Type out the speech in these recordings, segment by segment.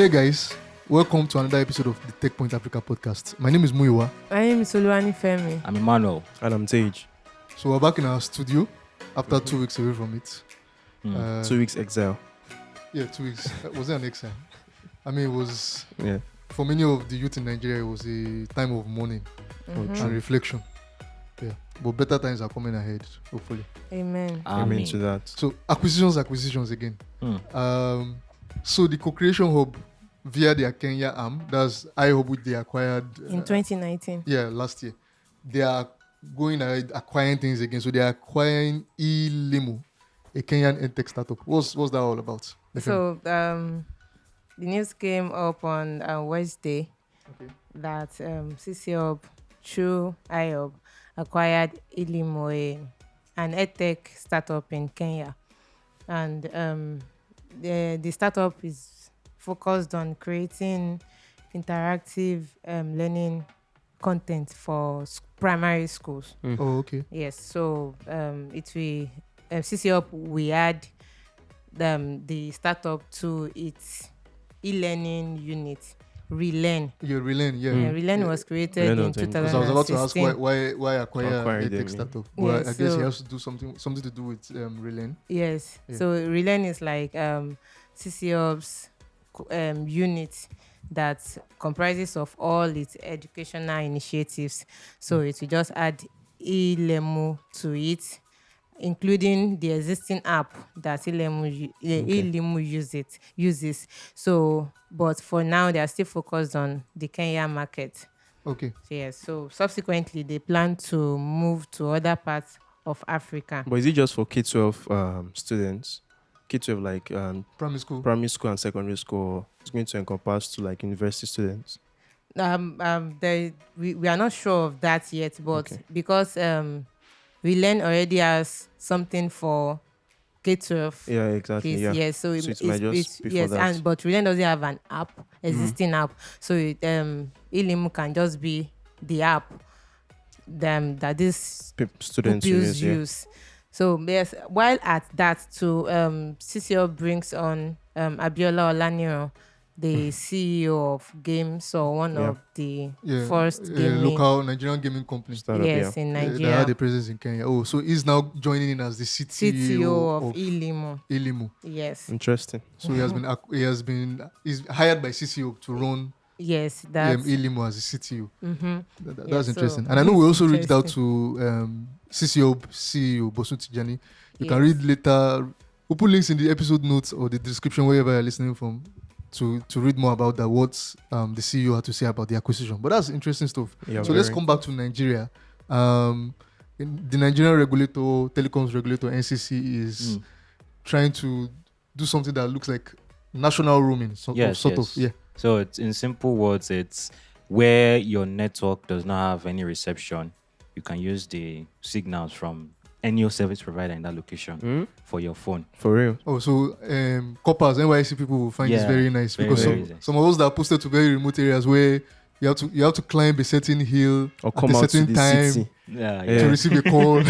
Hey guys, welcome to another episode of the Tech Point Africa podcast. My name is Muyiwa. My name is Oluwani Femi. I'm Emmanuel. And I'm Tage. So we're back in our studio after 2 weeks away from it. 2 weeks exile. Yeah, 2 weeks. Was it an exile? I mean, it was, Yeah. for many of the youth in Nigeria, it was a time of mourning and reflection. Yeah, but better times are coming ahead, hopefully. Amen. Amen to that. So acquisitions again. So the co-creation hub via their Kenya arm, that's iHub, which they acquired In 2019. last year. They are going ahead acquiring things again. So they are acquiring eLimu, a Kenyan edtech startup. What's that all about? So the news came up on Wednesday that CC Hub through iHub acquired eLimu, an edtech startup in Kenya. And the startup is focused on creating interactive learning content for primary schools. Oh, okay. Yes, so it will CC we add the startup to its e-learning unit, Relearn. Yeah, Relearn, yeah. Relearn was created Relearn in was in- 2016. Because I was about to ask why acquire Acquired edtech them, startup. Yeah, But I guess so- it has to do something to do with Relearn. Yes, Yeah. so Relearn is like CC Hub's unit that comprises of all its educational initiatives. So it will just add eLemu to it, including the existing app that eLemu uses. So, but for now, they are still focused on the Kenya market. Okay. Yes. So subsequently, they plan to move to other parts of Africa. But is it just for K-12 students? K-12 like Primary school. and secondary school? It's going to encompass to like university students. We are not sure of that yet, but Okay. because Relearn already has something for K-12 Yeah, exactly. kids, Yeah. yes, so it might just be for yes, that. but Relearn doesn't have an app, existing app, so eLimu can just be the app that this Students pupils use. Yeah. use. So yes, while at that too, CCO brings on Abiola Olaniro, the CEO of Games, or one Yeah. of the Yeah. first gaming, Local Nigerian gaming company. Startup, yes, yeah. in They Nigeria. had a presence in Kenya. Oh, so he's now joining in as the CTO of of eLimu. eLimu. Yes, Interesting. So he's hired by CCO to run yes, that's eLimu as the CTO. Yeah, That's so interesting. And I know we also reached out interesting. to CCO CEO Bosun Tijani. You can Yes. read later. We'll put links in the episode notes or the description wherever you're listening from to read more about that. What the CEO had to say about the acquisition. But that's interesting stuff. Yeah, So let's very. come back to Nigeria. The Nigerian regulator, telecoms regulator, NCC, is trying to do something that looks like national roaming. Yes. Yeah. So it's in simple words, it's where your network does not have any reception. You can use the signals from any service provider in that location for your phone. For real. Oh, so coppers, NYC people will find this Yeah, very nice very, because very some, nice. some of us that are posted to very remote areas where you have to climb a certain hill Or at come a out to certain the time city. Yeah, to Yeah. receive a call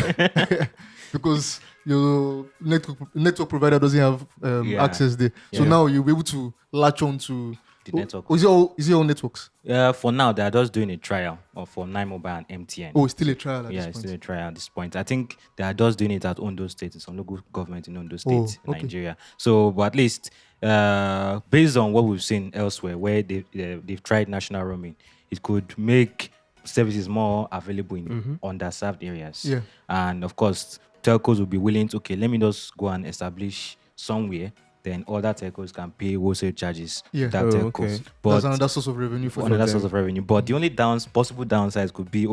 because your network provider doesn't have Yeah. access there. So Yeah. now you'll be able to latch on to The network. Is it all networks? For now, they are just doing a trial for 9Mobile and MTN. Oh, it's still a trial at Yeah, this it's point. still a trial at this point. I think they are just doing it at Ondo State, in some local government in Ondo State, in okay. Nigeria. So, but at least based on what we've seen elsewhere, where they've tried national roaming, it could make services more available in underserved areas. Yeah. And of course, telcos will be willing to, okay, let me just go and establish somewhere. Then other telcos can pay wholesale charges. Yeah. That Oh, telcos. okay. But That's another source of revenue for another them. source of revenue. But the only possible downsides could be,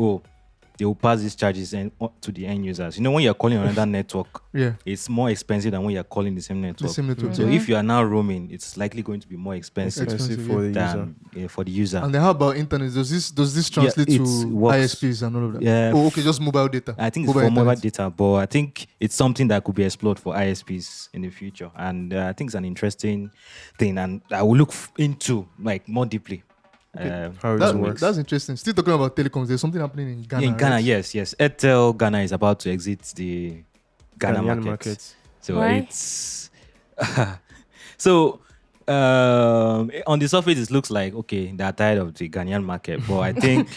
they will pass these charges to the end users. You know, when you're calling another network, Yeah. it's more expensive than when you're calling the same network. The same network. So if you are now roaming, it's likely going to be more expensive Expensive, for the user. than for the user. And then how about internet? Does this translate it to works. ISPs and all of that? Yeah. Oh, okay, just mobile data. I think it's for mobile internet. data, but I think it's something that could be explored for ISPs in the future. And I think it's an interesting thing, and I will look into like more deeply. How it works. That's interesting. Still talking about telecoms, there's something happening in Ghana. In Ghana, right? yes. Airtel Ghana is about to exit the Ghana Ghanaian market. So Why? it's so on the surface, it looks like okay, they're tired of the Ghanaian market, but I think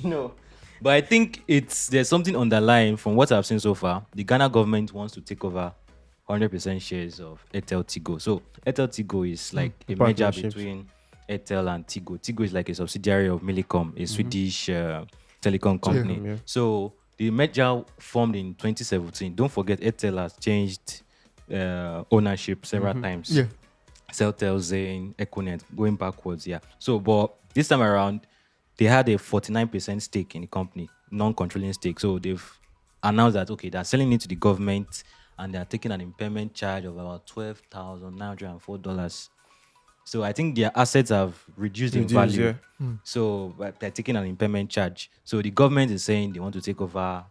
no. But I think there's something underlying from what I've seen so far. The Ghana government wants to take over 100% shares of Airtel Tigo. So Airtel Tigo is like a merger between Airtel and Tigo. Tigo is like a subsidiary of Millicom, a Swedish telecom company. Yeah. So the merger formed in 2017. Don't forget, Airtel has changed ownership several times. Yeah. Celtel, Zain, Econet, going backwards, yeah. So, but this time around, they had a 49% stake in the company, non-controlling stake. So they've announced that, okay, they're selling it to the government and they're taking an impairment charge of about $12,904. So I think their assets have reduced in value. Yeah. So but they're taking an impairment charge. So the government is saying they want to take over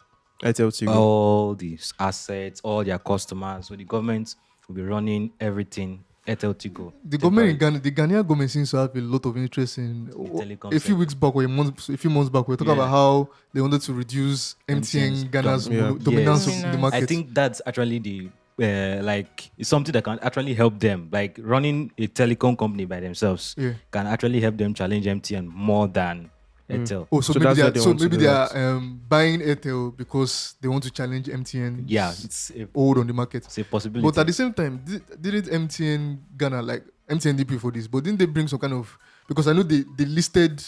Airtel Tigo. all these assets, all their customers. So the government will be running everything Airtel Tigo. The government in Ghana, the Ghanaian government seems to have a lot of interest in. telecom A few sector. weeks back, or a few months back, we were talking about how they wanted to reduce MTN's MTN Ghana's dom- dominance Yes. of the market. I think that's actually the it's something that can actually help them. Like running a telecom company by themselves can actually help them challenge MTN more than Airtel. Oh, so, So maybe that's they why are, they so want to maybe do they that. are buying Airtel because they want to challenge MTN. Yeah, it's a Old on the market. possibility. But at the same time, didn't MTN Ghana like MTN did before this? But didn't they bring some kind of, because I know they listed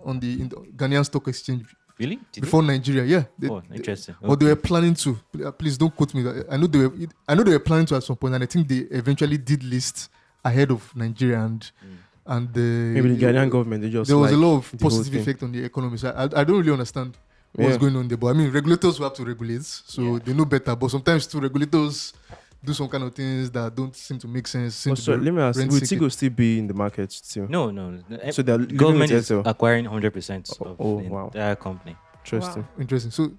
in the Ghanaian stock exchange really? Did before Nigeria. Yeah. interesting. But they were planning to. Please don't quote me. I know they were planning to at some point, and I think they eventually did list ahead of Nigeria and Maybe the Ghanaian government, they just there was a like lot of the whole positive thing. effect on the economy. So I don't really understand what's going on there. But I mean, regulators will have to regulate, so they know better. But sometimes too, regulators do some kind of things that don't seem to make sense. seem Oh, to sorry, be let me ask, will rent-seeking. Tigo still be in the market still? No. So they're leaving government it is Airtel. acquiring 100% of Oh, the wow. entire company. Interesting. Interesting. So,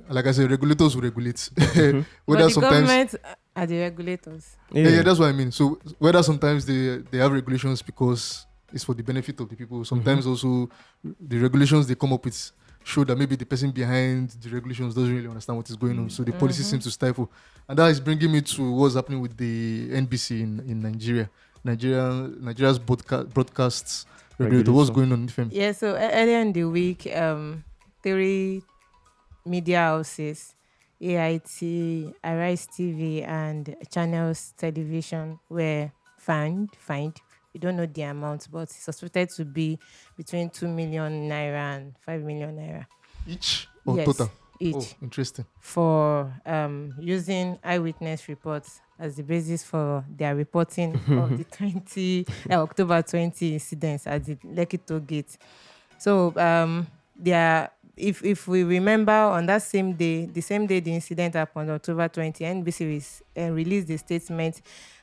like I said, regulators will regulate. But Whether the sometimes, government are the regulators. yeah, that's what I mean. So, whether sometimes they have regulations because it's for the benefit of the people. Sometimes also the regulations they come up with show that maybe the person behind the regulations doesn't really understand what is going on. So the policy seems to stifle. And that is bringing me to what's happening with the NBC in Nigeria. Nigeria's broadcasts regulator. What's going on with them? Yeah, so earlier in the week, 3 media houses, AIT, Arise TV, and Channels Television were fined. We don't know the amount, but it's suspected to be between 2 million naira and 5 million naira. Each or Yes, total? each. Oh, interesting. For using eyewitness reports as the basis for their reporting of the October 20 incidents at the Lekki Toll Gate. So if we remember, on that same day, the incident happened on October 20, NBC released a statement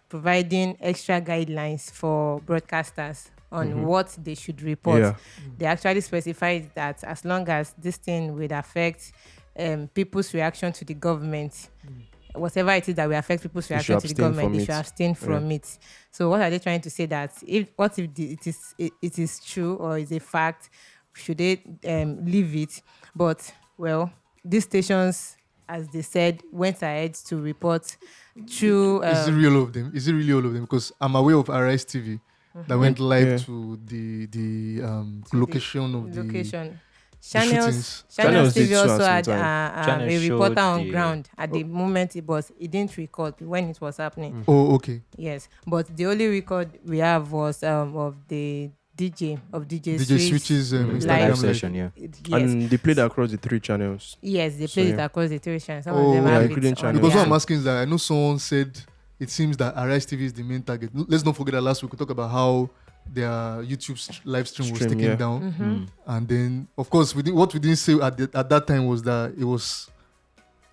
providing extra guidelines for broadcasters on what they should report. Yeah. They actually specified that as long as this thing would affect people's reaction to the government, whatever it is that will affect people's reaction to the government, they should abstain from it. So what are they trying to say? That if it is true or is a fact, should they leave it? But well, these stations, as they said, went ahead to report through. Is it real of them? Is it really all of them? Because I'm aware of Arise TV that went live to the location of the location. shootings. Channels did TV so also at had some Channels a reporter showed on the- ground at the moment, but it didn't record when it was happening. Oh, okay. Yes, but the only record we have was of the DJ DJ Switch's Live Instagram Live live. session, yeah. Yes, And they played across the 3 channels. yes, they So, played it yeah. across the television. Some Oh, of them yeah, have including it on channels. Because what their- I'm asking is that I know someone said it seems that Arise TV is the main target. Let's not forget that last week we talked about how their YouTube live stream was taken down. And then, of course, what we didn't say at that time was that it was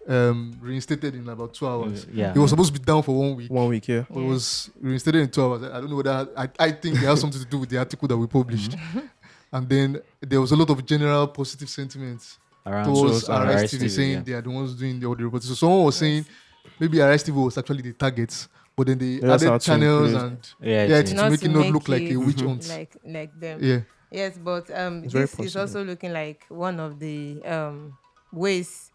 reinstated in about 2 hours. Yeah. It was supposed to be down for 1 week. 1 week, yeah. But it was reinstated in 2 hours. I don't know whether I think it has something to do with the article that we published. And then there was a lot of general positive sentiments Around towards Arise Arise TV, saying yeah. they are the ones doing all the reporting. So someone was saying maybe Arise TV was actually the target, but then they That's how added to channels increase- and Yeah, to Not make to it not make look like a it witch hunt. like them. Yeah. Yes, but It's very this is possible. also looking like one of the ways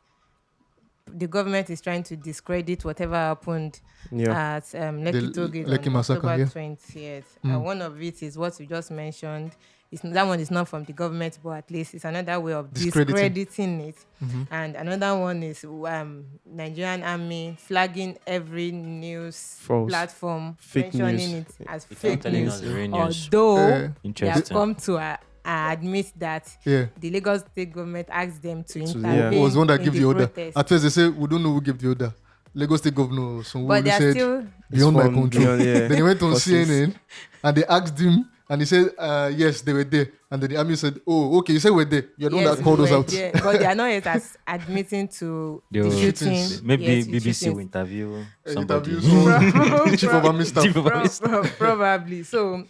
the government is trying to discredit whatever happened Yeah. at Lekki Toll Gate Lekki on massacre, October yeah. 20th. And one of it is what you just mentioned. That one is not from the government, but at least it's another way of discrediting it. And another one is Nigerian Army flagging every news False. platform, Fake mentioning news. it as It's not fake telling news. us the real news. Although they have Interesting. come to admit that Yeah. the Lagos state government asked them to yeah. intervene Was the one that in gave the order. protest. At first they say we don't know who gave the order. Lagos State Governor But they are said still beyond my from control. beyond, yeah. Then he went on Forces. CNN and they asked him and he said, yes, they were there. And then the army said, oh, okay, you said we're there. You're the one that called we us were out. there, but they are not yet as admitting to They the will- shooting. Maybe Yes, the BBC will shootings. interview somebody. Interviews from Chief of Army Staff. Chief of Army Staff. Probably. So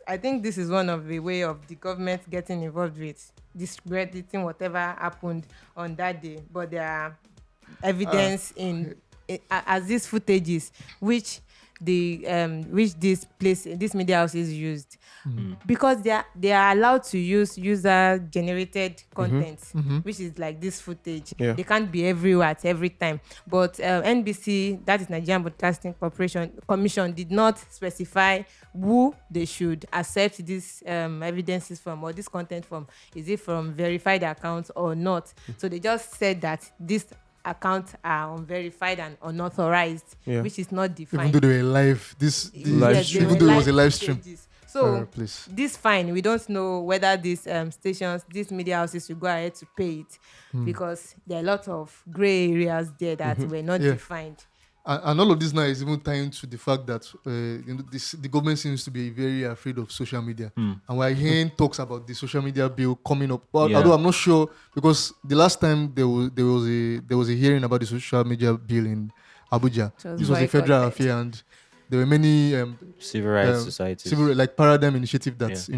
I think this is one of the way of the government getting involved with discrediting whatever happened on that day. But there are evidence as these footages which these media houses used, because they are allowed to use user generated content, which is like this footage. Yeah. They can't be everywhere at every time. But NBC, that is Nigerian Broadcasting Commission, did not specify who they should accept these evidences from or this content from. Is it from verified accounts or not? So they just said that these accounts are unverified and unauthorized, Yeah. which is not defined. Even though they were live, Live Yes, stream. they even were though it was a live stream. stages. So Please. this fine, we don't know whether these stations, these media houses will go ahead to pay it, because there are a lot of gray areas there that were not Yeah. defined. And all of this now is even tying to the fact that the government seems to be very afraid of social media. And we're hearing talks about the social media bill coming up. But Yeah. although I'm not sure, because the last time there was a hearing about the social media bill in Abuja. It was This was a federal boycotted. affair, and there were many Civil rights societies. like paradigm initiative that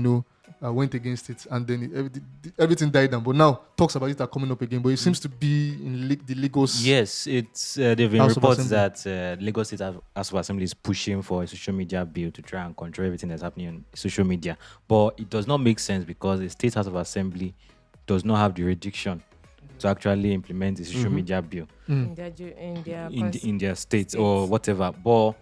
went against it, and then everything died down. But now talks about it are coming up again. But it seems to be in the Lagos. Yes, it's there've been House of reports Assembly. that Lagos State House of Assembly is pushing for a social media bill to try and control everything that's happening on social media. But it does not make sense because the State House of Assembly does not have the jurisdiction to actually implement the social media bill In their states or whatever. But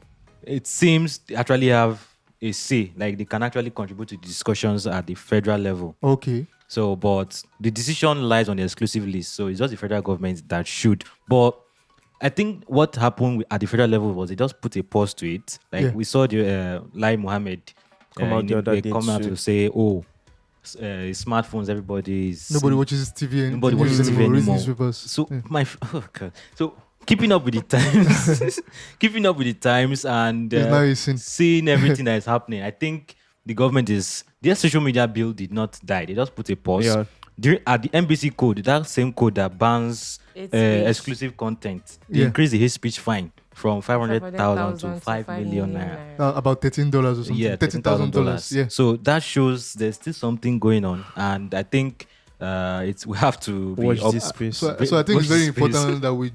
it seems they actually have a say, like they can actually contribute to discussions at the federal level. Okay. So, but the decision lies on the exclusive list. So it's just the federal government that should. But I think what happened at the federal level was they just put a pause to it. Like Yeah. we saw the Lai Mohammed Come out the other day come out to- to say, smartphones, everybody is Nobody watches TV and Nobody watches TV reads anymore. newspapers. So Yeah. oh God. So keeping up with the times, keeping up with the times, and It's now a sin. seeing everything that is happening. I think the government their social media bill did not die. They just put a pause. Yeah. At the NBC code, that same code that bans Hate speech. exclusive content, they Yeah. increased the hate speech fine from 500,000 to 5 million naira. About $13 or something. Yeah, $13,000. Yeah. So that shows there's still something going on, and I think we have to be Watch up- this space. So I think it's very Watch this space. important that we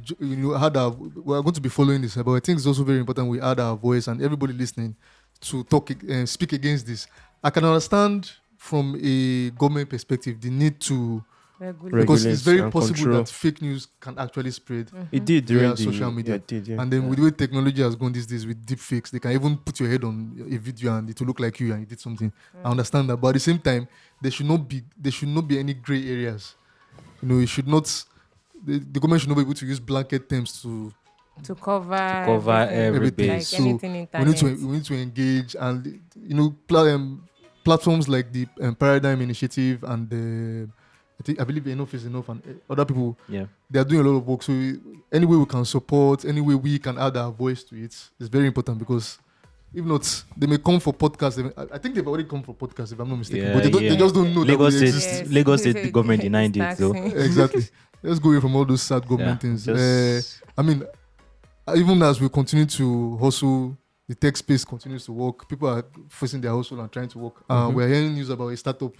had we're going to be following this, but I think it's also very important we add our voice and everybody listening to talk and speak against this. I can understand from a government perspective the need to, because it's very and possible control. that fake news can actually spread. It did during Yeah, the social media. Yeah, it did, yeah. And then with the way technology has gone these days with deep fakes, they can even put your head on a video and it will look like you and you did something. I understand that, but at the same time, there should not be any gray areas. It should not. The government should not be able to use blanket terms to to cover every everything. base. like So anything we internet. need to engage, and platforms like the Paradigm Initiative and I believe Enough is Enough and other people, Yeah. they are doing a lot of work. So any way we can support, any way we can add our voice to it is very important, because if not, they may come for podcasts. I think they've already come for podcasts, if I'm not mistaken. Yeah, but they just don't know Lagos that we State- exist. Lagos State government denied it, though. Exactly. Let's go away from all those sad government things. just- I mean, even as we continue to hustle, the tech space continues to work. People are facing their hustle and trying to work. We're hearing news about a startup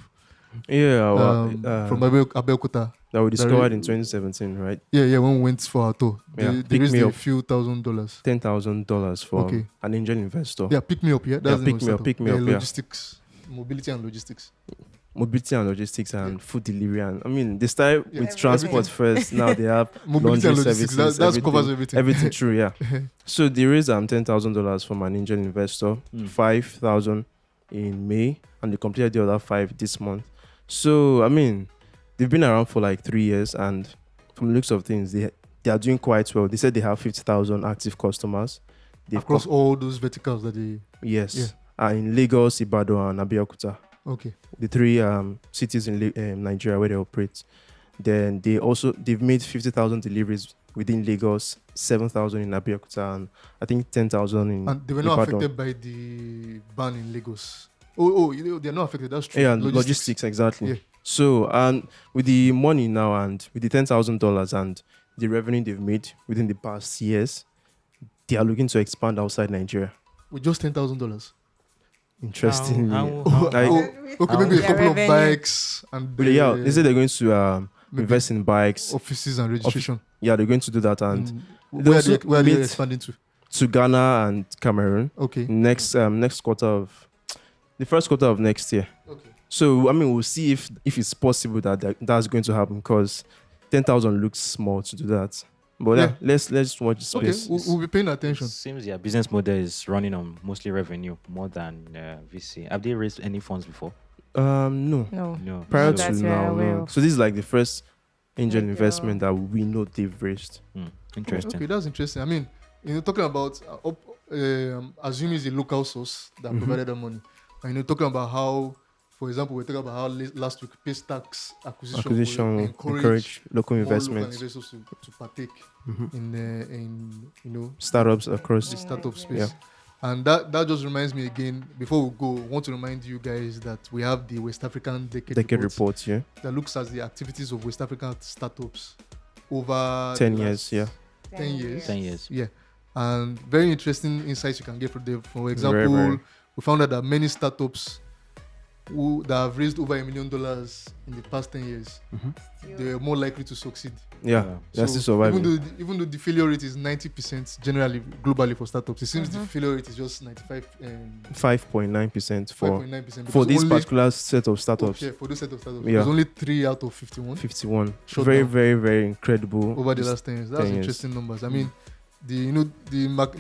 Yeah, from Abeokuta. that we discovered in 2017, right? Yeah, when we went for our tour. Yeah, They pick raised me a up. few $1,000. $10,000 for Okay. an angel investor. Yeah, pick me up. Yeah, that's the name Pick of Me the Up, startup. Pick Me Up, yeah. Logistics, mobility and logistics. mobility and logistics and food delivery. And I mean, they started Yeah, with transport first. Now they have Mobility and laundry logistics. services. That covers everything. Everything true, yeah. So they raised $10,000 from an angel investor, 5,000 in May, and they completed the other 5 this month. So I mean, they've been around for like 3 years, and from the looks of things, they are doing quite well. They said they have 50,000 active customers. Across all those verticals that they. Yes, in Lagos, Ibadan, and Abeokuta. Okay. The 3 cities in Nigeria where they operate. Then they've made 50,000 deliveries within Lagos, 7,000 in Abeokuta, and I think 10,000 in And they were not Ibadan. affected by the ban in Lagos. They're not affected. That's true. Yeah, logistics exactly. Yeah. So, and with the money now and with the $10,000 and the revenue they've made within the past years, they are looking to expand outside Nigeria. With just $10,000. Interestingly, Okay, maybe a Yeah, couple of revenue. bikes and but yeah, they said they're going to maybe invest in bikes. offices and registration. Yeah, they're going to do that, and Mm. they also Where are they meet- expanding to Ghana and Cameroon Okay. next quarter of the first quarter of next year. Okay. So I mean, we'll see if it's possible that's going to happen, because 10,000 looks small to do that. But yeah, let's watch the Okay. space. We'll be paying attention. Seems their business model is running on mostly revenue more than VC. Have they raised any funds before? No. No. No. Prior Not to that we are now, aware no. of. So this is like the first angel Like, investment that we know they've raised. Interesting. Okay, that's interesting. I mean, talking about assuming it's a local source that provided the money, and talking about how, for example, we're talking about how last week Paystack's acquisition will Encourage local more investments. local investors to partake Mhm. in Startups across the startup space. Yeah. And that just reminds me again, before we go, I want to remind you guys that we have the West African Decade reports, yeah. that looks at the activities of West African startups over 10 the years, last yeah. 10 years. 10 years. Yeah. And very interesting insights you can get from them. For example, very. we found out that many startups that have raised over $1 million in the past 10 years, they're more likely to succeed. Yeah, Yeah. that's So the survival. even though the failure rate is 90% generally globally for startups, it seems the failure rate is just 5.9% for 5.9%. for this only, particular set of startups. yeah, for this set of startups, Yeah. there's only 3 out of 51 51. Shut Very, down. very, very incredible. over the last 10 years. That's 10 years. interesting numbers. I mean,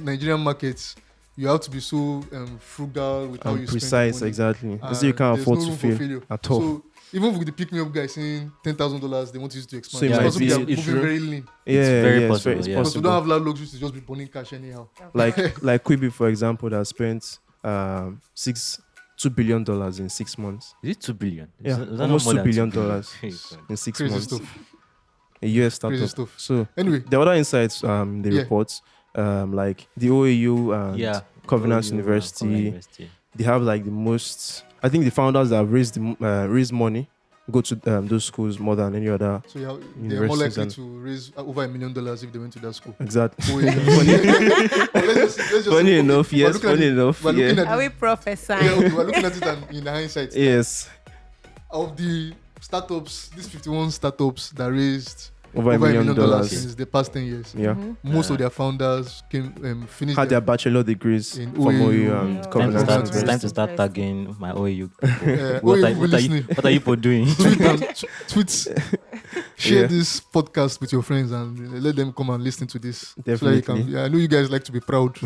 Nigerian markets, you have to be so frugal with how you Precise, spend money. exactly. And So you can't there's afford no to room for fail failure. at all. So even with the pick me up guy saying $10,000, they want you to expand. So it it's might possible be- they are it's moving true. very lean Yeah, very yeah, possible, it's yeah. because we possible. don't have that luxury to just be burning cash anyhow. like Quibi, for example, that spent $2 billion in 6 months. Is it 2 billion? Yeah, Is that not almost more $2 than billion Hey, God. in 6 Crazy months. stuff. A US Crazy startup. stuff. So Anyway, the other insights the Yeah. reports, like the OAU and Yeah. Covenant OAU, University, Covenant University. they have like the most. I think the founders that have raised money go to those schools more than any other. so they're more Universities likely and- to raise over $1 million if they went to that school. Exactly. Oh, yeah. Let's just Funny say, enough, we're yes. looking at Funny it- enough, we're looking yeah. at Are it- we prophesying? yeah, okay, we're looking at it in hindsight. Yes, Of the startups, these 51 startups that raised over $1 over $1 million. million since the past 10 years, Yeah, most of their founders finished had their bachelor degrees In from OAU. OAU and Yeah. Time to Covenant start, Covenant it's time University. to start tagging my OAU. OAU What are listening. you people doing? tweets, share Yeah. this podcast with your friends and let them come and listen to this. So that you Definitely. can, I know you guys like to be proud.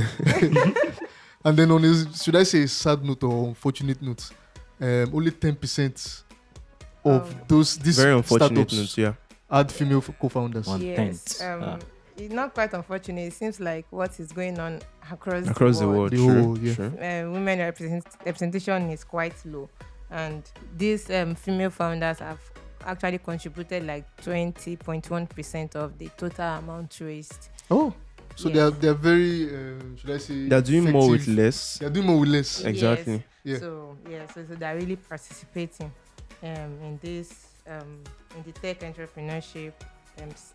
And then on a, should I say a sad note or unfortunate note, only 10% of these Very unfortunate startups news. Yeah, had female co-founders. One Yes. tenth. It's not quite unfortunate. It seems like what is going on across across the world. The True, whole, yeah. true. Women representation is quite low, and these female founders have actually contributed like 20.1% of the total amount raised. Oh, so Yes. they're very, should I say, They're doing more with effective. less. They're doing more with less. Exactly. Yeah. So they're really participating in this in the tech entrepreneurship.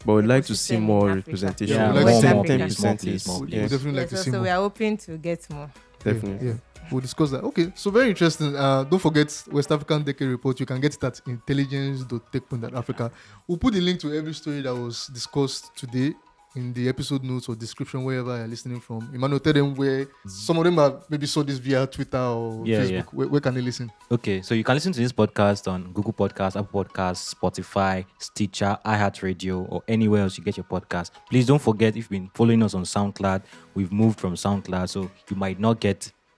But we'd like to see ecosystem in more Africa. representation. Yeah, Like we'd like to see 10% more, is please, more, We yeah, definitely like Yes, to so, see so more. we are hoping to get more. definitely. Yeah. We'll discuss that. Okay, so very interesting. Don't forget West African Decade Report. You can get it at intelligence.tech.africa. We'll put the link to every story that was discussed today in the episode notes or description wherever you're listening from. Emmanuel, tell them where some of them have maybe saw this via Twitter or Facebook. Yeah. Where can they listen? Okay, so you can listen to this podcast on Google Podcasts, Apple Podcasts, Spotify, Stitcher, iHeartRadio, or anywhere else you get your podcast. Please don't forget, if you've been following us on SoundCloud, we've moved from SoundCloud, so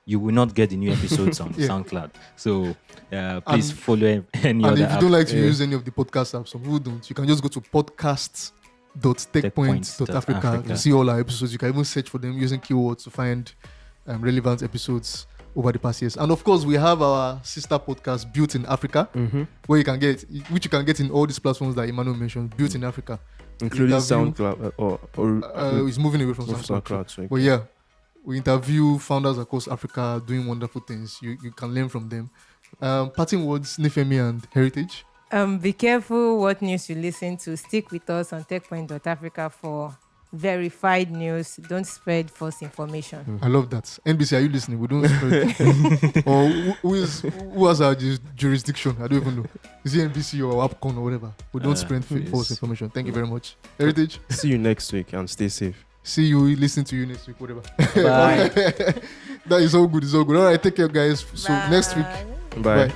you will not get the new episodes on SoundCloud. So please follow any and other if you app. don't like to use any of the podcast apps, some people don't, you can just go to podcasts.techpoint.africa to see all our episodes. You can even search for them using keywords to find relevant episodes over the past years. And of course, we have our sister podcast, Built in Africa, where you can get in all these platforms that Emmanuel mentioned, Built in Africa. Including SoundCloud or it's moving away from SoundCloud. So But yeah, we interview founders across Africa doing wonderful things. You can learn from them. Parting words, Nifemi and Heritage. Be careful what news you listen to. Stick with us on techpoint.africa for verified news. Don't spread false information. I love that. NBC, are you listening? We don't spread. Or who has our jurisdiction? I don't even know. Is it NBC or APCON or whatever? We don't spread false information. Thank you very much. Heritage. see you next week and stay safe. See you, listen to you next week, whatever. Bye. That is all good. It's all good. All right, take care, guys. So next week. Bye. Bye.